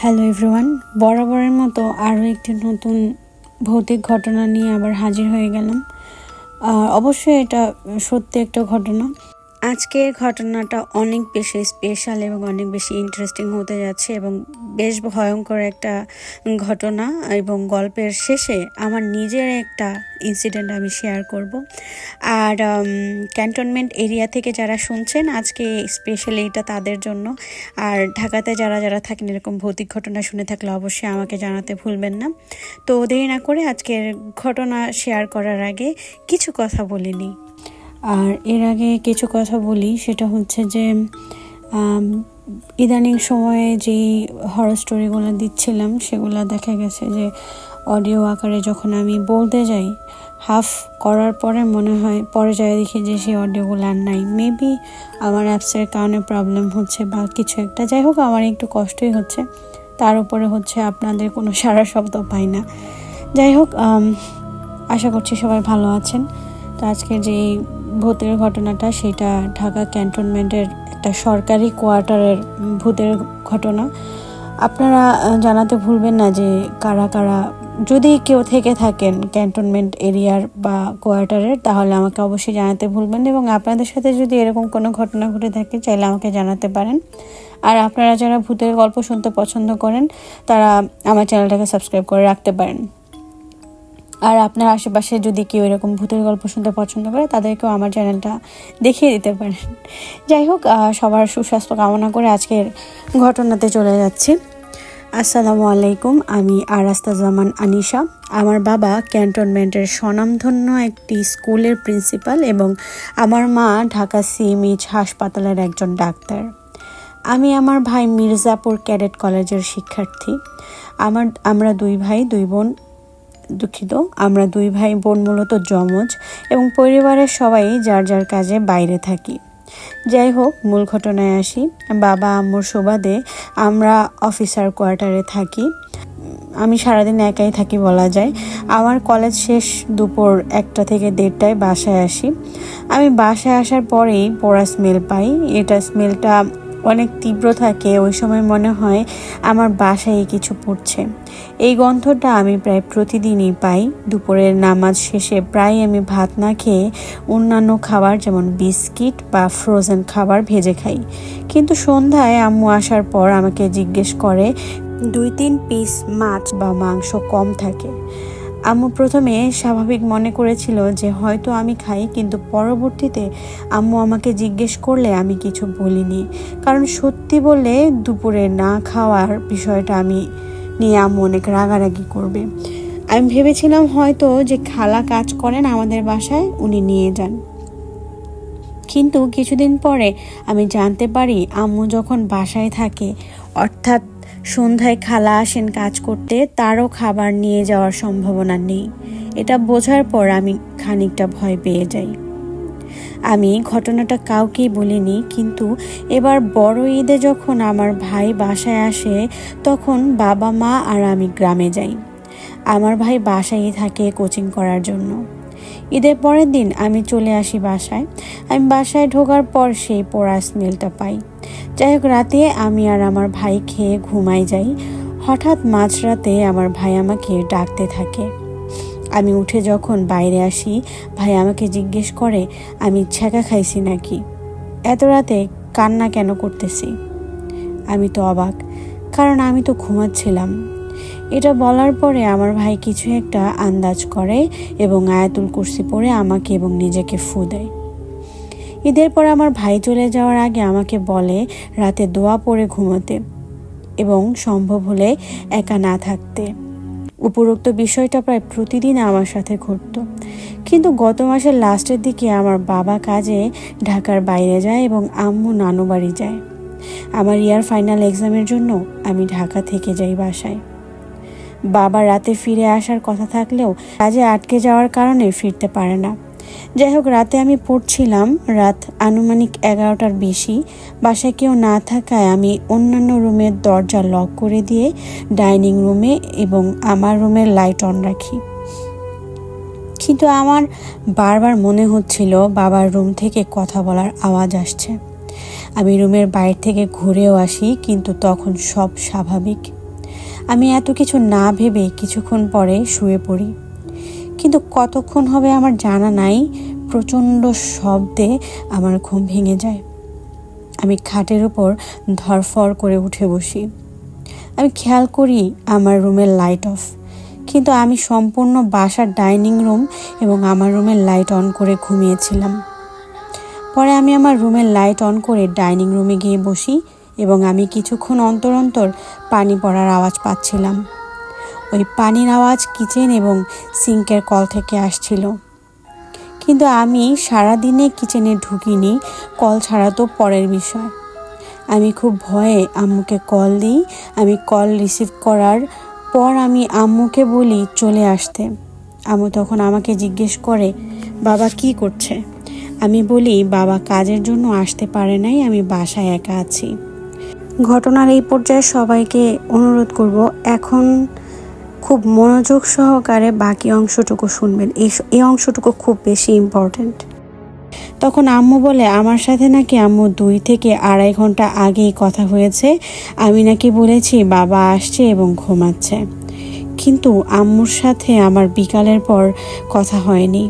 Hello everyone, বরাবরের মতো আরও একটি নতুন ভৌতিক ঘটনা নিয়ে আবার হাজির হয়ে গেলাম। অবশ্যই এটা সত্যি একটা ঘটনা। আজকের ঘটনাটা অনেক বেশি স্পেশাল এবং অনেক বেশি ইন্টারেস্টিং হতে যাচ্ছে এবং বেশ ভয়ঙ্কর একটা ঘটনা, এবং গল্পের শেষে আমার নিজের একটা ইনসিডেন্ট আমি শেয়ার করব। আর ক্যান্টনমেন্ট এরিয়া থেকে যারা শুনছেন, আজকে স্পেশালি এটা তাদের জন্য। আর ঢাকাতে যারা যারা থাকেন, এরকম ভৌতিক ঘটনা শুনে থাকলে অবশ্যই আমাকে জানাতে ভুলবেন না। তো দেরি না করে আজকের ঘটনা শেয়ার করার আগে কিছু কথা বলিনি। আর এর আগে কিছু কথা বলি, সেটা হচ্ছে যে ইদানিং সময়ে যেই হরর স্টোরিগুলো দিচ্ছিলাম, সেগুলো দেখা গেছে যে অডিও আকারে যখন আমি বলতে যাই, হাফ করার পরে মনে হয় পরে যায় দেখি যে সেই অডিওগুলো আর নাই। মেবি আমার অ্যাপসের কারণে প্রবলেম হচ্ছে বা কিছু একটা, যাই হোক আমার একটু কষ্টই হচ্ছে। তার উপরে হচ্ছে আপনাদের কোনো সারা শব্দ পাই না। যাই হোক, আশা করছি সবাই ভালো আছেন। তো আজকে যে ভূতের ঘটনাটা, সেটা ঢাকা ক্যান্টনমেন্টের একটা সরকারি কোয়ার্টারের ভূতের ঘটনা। আপনারা জানাতে ভুলবেন না যে কারা কারা, যদি কেউ থেকে থাকেন ক্যান্টনমেন্ট এরিয়ার বা কোয়ার্টারের, তাহলে আমাকে অবশ্যই জানাতে ভুলবেন। এবং আপনাদের সাথে যদি এরকম কোনো ঘটনা ঘটে থাকে, চাইলে আমাকে জানাতে পারেন। আর আপনারা যারা ভূতের গল্প শুনতে পছন্দ করেন, তারা আমার চ্যানেলটাকে সাবস্ক্রাইব করে রাখতে পারেন। আর আপনার আশেপাশে যদি কেউ এরকম ভূতের গল্প শুনতে পছন্দ করে, তাদেরকেও আমার চ্যানেলটা দেখিয়ে দিতে পারেন। যাই হোক, সবার সুস্বাস্থ্য কামনা করে আজকের ঘটনাতে চলে যাচ্ছি। আসসালামু আলাইকুম, আমি আরাস্তা জামান আনিশা। আমার বাবা ক্যান্টনমেন্টের স্বনামধন্য একটি স্কুলের প্রিন্সিপাল এবং আমার মা ঢাকা সিএমএইচ হাসপাতালের একজন ডাক্তার। আমি আমার ভাই মির্জাপুর ক্যাডেট কলেজের শিক্ষার্থী। আমরা দুই ভাই বোন মূলত যমজ, এবং পরিবারের সবাই যার যার কাজে বাইরে থাকি। যাই হোক, মূল ঘটনায় আসি। বাবা আম্মুর সুবাদে আমরা অফিসার কোয়ার্টারে থাকি। আমি সারাদিন একাই থাকি বলা যায়। আমার কলেজ শেষ দুপুর 1টা থেকে 1:30টায় বাসায় আসি। আমি বাসায় আসার পরেই পোড়া স্মেল পাই। এটা স্মেলটা অনেক তীব্র থাকে। ওই সময় মনে হয় আমার বাসায় কিছু পড়ছে। এই গন্ধটা আমি প্রায় প্রতিদিনই পাই। দুপুরের নামাজ শেষে প্রায় আমি ভাত না খেয়ে অন্যান্য খাবার যেমন বিস্কিট বা ফ্রোজেন খাবার ভেজে খাই। কিন্তু সন্ধ্যায় আম্মু আসার পর আমাকে জিজ্ঞেস করে 2-3 পিস মাছ বা মাংস কম থাকে। আম্মু প্রথমে স্বাভাবিক মনে করেছিল যে হয়তো আমি খাই, কিন্তু পরবর্তীতে আম্মু আমাকে জিজ্ঞেস করলে আমি কিছু বলিনি। কারণ সত্যি বললে দুপুরে না খাওয়ার বিষয়টা আমি নিয়ে আম্মু অনেক রাগারাগি করবে। আমি ভেবেছিলাম হয়তো যে খালা কাজ করেন আমাদের বাসায়, উনি নিয়ে যান। কিন্তু কিছুদিন পরে আমি জানতে পারি আম্মু যখন বাসায় থাকে, অর্থাৎ সন্ধ্যায় খালা আসেন কাজ করতে, তারও খাবার নিয়ে যাওয়ার সম্ভাবনা নেই। এটা বোঝার পর আমি খানিকটা ভয় পেয়ে যাই। আমি ঘটনাটা কাউকেই বলিনি, কিন্তু এবার বড় ঈদে যখন আমার ভাই বাসায় আসে, তখন বাবা মা আর আমি গ্রামে যাই। আমার ভাই বাসায়ই থাকে কোচিং করার জন্য। ঈদের পরের দিন আমি চলে আসি বাসায়। আমি বাসায় ঢোকার পর সেই পোড়া স্মেলটা পাই। যাই হোক, রাতে আমি আর আমার ভাই খেয়ে ঘুমাই যাই। হঠাৎ মাঝরাতে আমার ভাই আমাকে ডাকতে থাকে। আমি উঠে যখন বাইরে আসি, ভাই আমাকে জিজ্ঞেস করে আমি ছ্যাঁকা খাইছি নাকি, এত রাতে কান্না কেন করতেছি। আমি তো অবাক, কারণ আমি তো ঘুমাচ্ছিলাম। এটা বলার পরে আমার ভাই কিছু একটা আন্দাজ করে এবং আয়াতুল কুরসি পড়ে আমাকে এবং নিজেকে ফু দেয়। ঈদের পর আমার ভাই চলে যাওয়ার আগে আমাকে বলে রাতে দোয়া পড়ে ঘুমাতে এবং সম্ভব হলে একা না থাকতে। উপরোক্ত বিষয়টা প্রায় প্রতিদিন আমার সাথে ঘটত। কিন্তু গত মাসের লাস্টের দিকে আমার বাবা কাজে ঢাকার বাইরে যায় এবং আম্মু নানু বাড়ি যায়। আমার ইয়ার ফাইনাল এক্সামের জন্য আমি ঢাকা থেকে যাই বাসায়। বাবা রাতে ফিরে আসার কথা থাকলেও কাজে আটকে যাওয়ার কারণে ফিরতে পারে না। যাই হোক, রাতে আমি পড়ছিলাম। রাত আনুমানিক 11টার বেশি। বাসায় কেউ না থাকায় আমি অন্যান্য রুমের দরজা লক করে দিয়ে ডাইনিং রুমে এবং আমার রুমের লাইট অন রাখি। কিন্তু আমার বারবার মনে হচ্ছিল বাবার রুম থেকে কথা বলার আওয়াজ আসছে। আমি রুমের বাইরে থেকে ঘুরেও আসি, কিন্তু তখন সব স্বাভাবিক। আমি এত কিছু না ভেবে কিছুক্ষণ পরে শুয়ে পড়ি, কিন্তু কতক্ষণ হবে আমার জানা নাই। প্রচণ্ড শব্দে আমার ঘুম ভেঙে যায়। আমি খাটের উপর ধরফর করে উঠে বসি। আমি খেয়াল করি আমার রুমের লাইট অফ, কিন্তু আমি সম্পূর্ণ বাসার ডাইনিং রুম এবং আমার রুমের লাইট অন করে ঘুমিয়েছিলাম। পরে আমি আমার রুমের লাইট অন করে ডাইনিং রুমে গিয়ে বসি এবং আমি কিছুক্ষণ অন্তর অন্তর পানি পড়ার আওয়াজ পাচ্ছিলাম। ওই পানির আওয়াজ কিচেন এবং সিঙ্কের কল থেকে আসছিল, কিন্তু আমি সারাদিনে কিচেনে ঢুকিনি। কল ছাড়া তো পরের বিষয়। আমি খুব ভয়ে আম্মুকে কল দিই। আমি কল রিসিভ করার পর আমি আম্মুকে বলি চলে আসতে। আম্মু তখন আমাকে জিজ্ঞেস করে বাবা কি করছে। আমি বলি বাবা কাজের জন্য আসতে পারে নাই, আমি বাসায় একা আছি। ঘটনার এই পর্যায়ে সবাইকে অনুরোধ করব এখন খুব মনোযোগ সহকারে বাকি অংশটুকু শুনবেন। এই অংশটুকু খুব বেশি ইম্পর্ট্যান্ট। তখন আম্মু বলে আমার সাথে নাকি আম্মু 2 থেকে 2.5 ঘন্টা আগেই কথা হয়েছে। আমি নাকি বলেছি বাবা আসছে এবং ঘুমাচ্ছে, কিন্তু আম্মুর সাথে আমার বিকালের পর কথা হয়নি।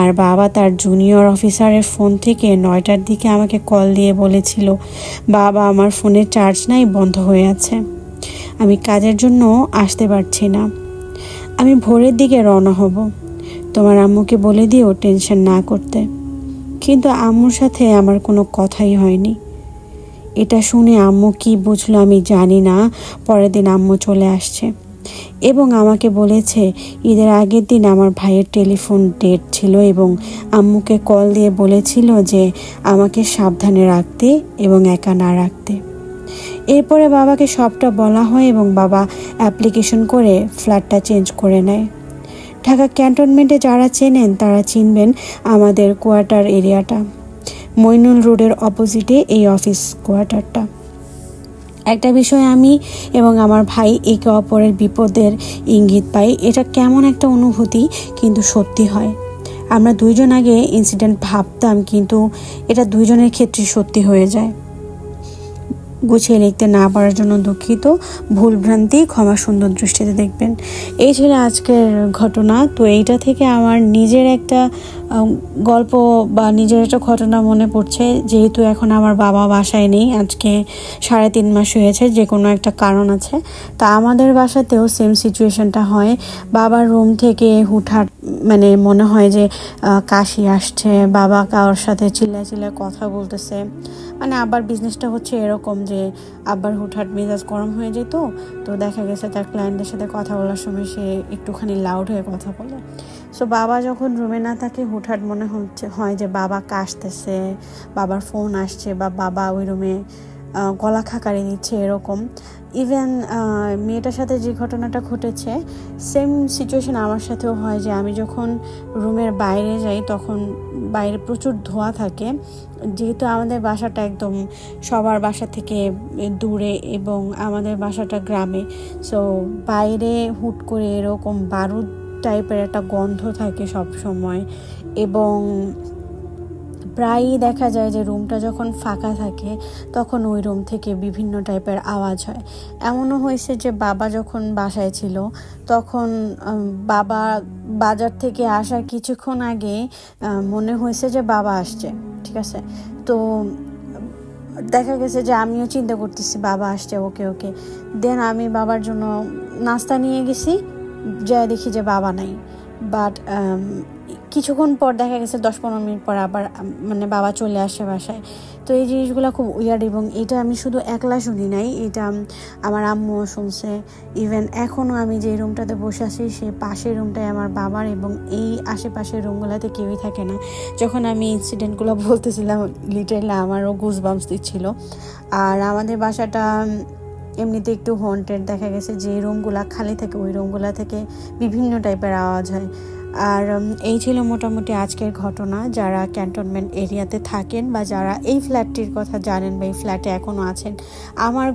আর বাবা তার জুনিয়র অফিসারের ফোন থেকে 9টার দিকে আমাকে কল দিয়ে বলেছিল বাবা আমার ফোনের চার্জ নাই, বন্ধ হয়ে আছে, আমি কাজের জন্য আসতে পারছি না, আমি ভোরের দিকে রওনা হব, তোমার আম্মুকে বলে দিও টেনশন না করতে। কিন্তু আম্মুর সাথে আমার কোনো কথাই হয়নি। এটা শুনে আম্মু কি বুঝলো আমি জানি না। পরের দিন আম্মু চলে আসছে এবং আমাকে বলেছে ঈদের আগের দিন আমার ভাইয়ের টেলিফোন ডেট ছিল এবং আম্মুকে কল দিয়ে বলেছিল যে আমাকে সাবধানে রাখতে এবং একা না রাখতে। এরপরে বাবাকে সবটা বলা হয় এবং বাবা অ্যাপ্লিকেশন করে ফ্ল্যাটটা চেঞ্জ করে নেয়। ঢাকা ক্যান্টনমেন্টে যারা চেনেন তারা চিনবেন আমাদের কোয়ার্টার এরিয়াটা। মইনুল রোডের অপোজিটে এই অফিস কোয়ার্টারটা। একটা বিষয় আমি এবং আমার ভাই একে অপরের বিপদের ইঙ্গিত পাই। এটা কেমন একটা অনুভূতি, কিন্তু সত্যি হয়। আমরা 2 জন আগে ইনসিডেন্ট ভাবতাম, কিন্তু এটা 2 জনের ক্ষেত্রে সত্যি হয়ে যায়। গুছিয়ে লিখতে না পারার জন্য দুঃখিত। ভুলভ্রান্তি ক্ষমা সুন্দর দৃষ্টিতে দেখবেন। এই ছিল আজকের ঘটনা। তো এইটা থেকে আমার নিজের একটা গল্প বা নিজের একটা ঘটনা মনে পড়ছে। যেহেতু এখন আমার বাবা বাসায় নেই, আজকে 3.5 মাস হয়েছে, যে কোনো একটা কারণ আছে। তা আমাদের বাসাতেও সেম সিচুয়েশনটা হয়। বাবার রুম থেকে হুটহাট মানে মনে হয় যে কাশি আসছে, বাবা কারোর সাথে চিল্লায় কথা বলতেছে। মানে আব্বার বিজনেসটা হচ্ছে এরকম যে আব্বার হুটহাট মেজাজ গরম হয়ে যেত। তো দেখা গেছে তার ক্লায়েন্টদের সাথে কথা বলার সময় সে একটুখানি লাউড হয়ে কথা বলে। সো বাবা যখন রুমে না থাকে হুটহাট মনে হয় যে বাবা কাশতেছে, বাবার ফোন আসছে বা বাবা ওই রুমে গলা খাকারি দিচ্ছে, এরকম। ইভেন মেয়েটার সাথে যে ঘটনাটা ঘটেছে সেম সিচুয়েশন আমার সাথেও হয়, যে আমি যখন রুমের বাইরে যাই তখন বাইরে প্রচুর ধোঁয়া থাকে। যেহেতু আমাদের বাসাটা একদম সবার বাসা থেকে দূরে এবং আমাদের বাসাটা গ্রামে, সো বাইরে হুট করে এরকম বারুদ টাইপের একটা গন্ধ থাকে সব সময়। এবং প্রায়ই দেখা যায় যে রুমটা যখন ফাঁকা থাকে তখন ওই রুম থেকে বিভিন্ন টাইপের আওয়াজ হয়। এমনও হয়েছে যে বাবা যখন বাসায় ছিল তখন বাবা বাজার থেকে আসার কিছুক্ষণ আগে মনে হয়েছে যে বাবা আসছে, ঠিক আছে। তো দেখা গেছে যে আমিও চিন্তা করতেছি বাবা আসছে, ওকে ওকে। দেন আমি বাবার জন্য নাস্তা নিয়ে গেছি, যা দেখি যে বাবা নাই। বাট কিছুক্ষণ পর দেখা গেছে 10-15 মিনিট পর আবার মানে বাবা চলে আসে বাসায়। তো এই জিনিসগুলো খুব উইয়ার্ড, এবং এটা আমি শুধু একলা শুনি নাই, এটা আমার আম্মুও শুনছে। ইভেন এখনও আমি যে রুমটাতে বসে আছি সেই পাশের রুমটাই আমার বাবার, এবং এই আশেপাশের রুমগুলোতে কেউই থাকে না। যখন আমি ইনসিডেন্টগুলো বলতেছিলাম লিটারালি আমারও গুজবাম্পস দিচ্ছিল। আর আমাদের বাসাটা এমনিতে একটু হন্টেড। দেখা গেছে যে রুমগুলা খালি থাকে ওই রুমগুলা থেকে বিভিন্ন টাইপের আওয়াজ হয়। আর এই ছিল মোটামুটি আজকের ঘটনা। যারা ক্যান্টনমেন্ট এরিয়াতে থাকেন বা যারা এই ফ্ল্যাটটির কথা জানেন বা এই ফ্ল্যাটে এখনও আছেন, আমার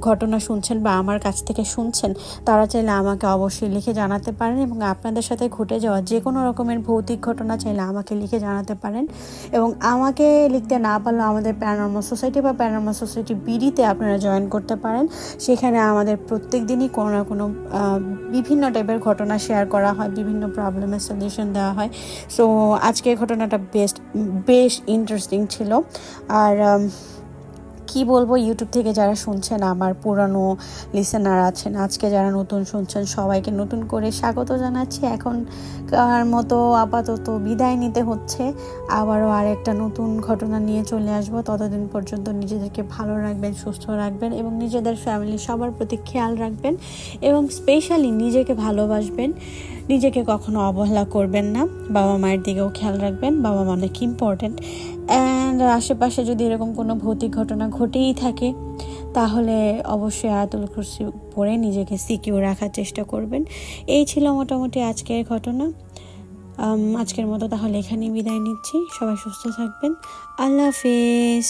ঘটনা শুনছেন বা আমার কাছ থেকে শুনছেন, তারা চাইলে আমাকে অবশ্যই লিখে জানাতে পারেন এবং আপনাদের সাথে ঘটে যাওয়া যে কোনো রকমের ভৌতিক ঘটনা চাইলে আমাকে লিখে জানাতে পারেন। এবং আমাকে লিখতে না পারলেও আমাদের প্যারানর্মাল সোসাইটি বা প্যারানর্মাল সোসাইটি বিডিতে আপনারা জয়েন করতে পারেন। সেখানে আমাদের প্রত্যেক দিনই কোনো না কোনো বিভিন্ন টাইপের ঘটনা শেয়ার করা হয়, বিভিন্ন প্রবলেমের সলিউশন দেওয়া হয়। সো আজকের ঘটনাটা বেশ ইন্টারেস্টিং ছিল। আর কি বলবো, ইউটিউব থেকে যারা শুনছেন, আমার পুরানো লিসেনার আছেন, আজকে যারা নতুন শুনছেন, সবাইকে নতুন করে স্বাগত জানাচ্ছি। এখনকার মতো আপাতত বিদায় নিতে হচ্ছে। আবারও আরেকটা নতুন ঘটনা নিয়ে চলে আসবো। ততদিন পর্যন্ত নিজেদেরকে ভালো রাখবেন, সুস্থ রাখবেন এবং নিজেদের ফ্যামিলি সবার প্রতি খেয়াল রাখবেন এবং স্পেশালি নিজেকে ভালোবাসবেন। নিজেকে কখনো অবহেলা করবেন না। বাবা মায়ের দিকেও খেয়াল রাখবেন, বাবা মা অনেক ইম্পর্টেন্ট। অ্যান্ড আশেপাশে যদি এরকম কোনো ভৌতিক ঘটনা ঘটেই থাকে তাহলে অবশ্যই আয়াতুল কুরসি পড়ে নিজেকে সিকিউর রাখার চেষ্টা করবেন। এই ছিল মোটামুটি আজকের ঘটনা। আজকের মতো তাহলে এখানেই বিদায় নিচ্ছি। সবাই সুস্থ থাকবেন। আল্লাহ হাফেজ।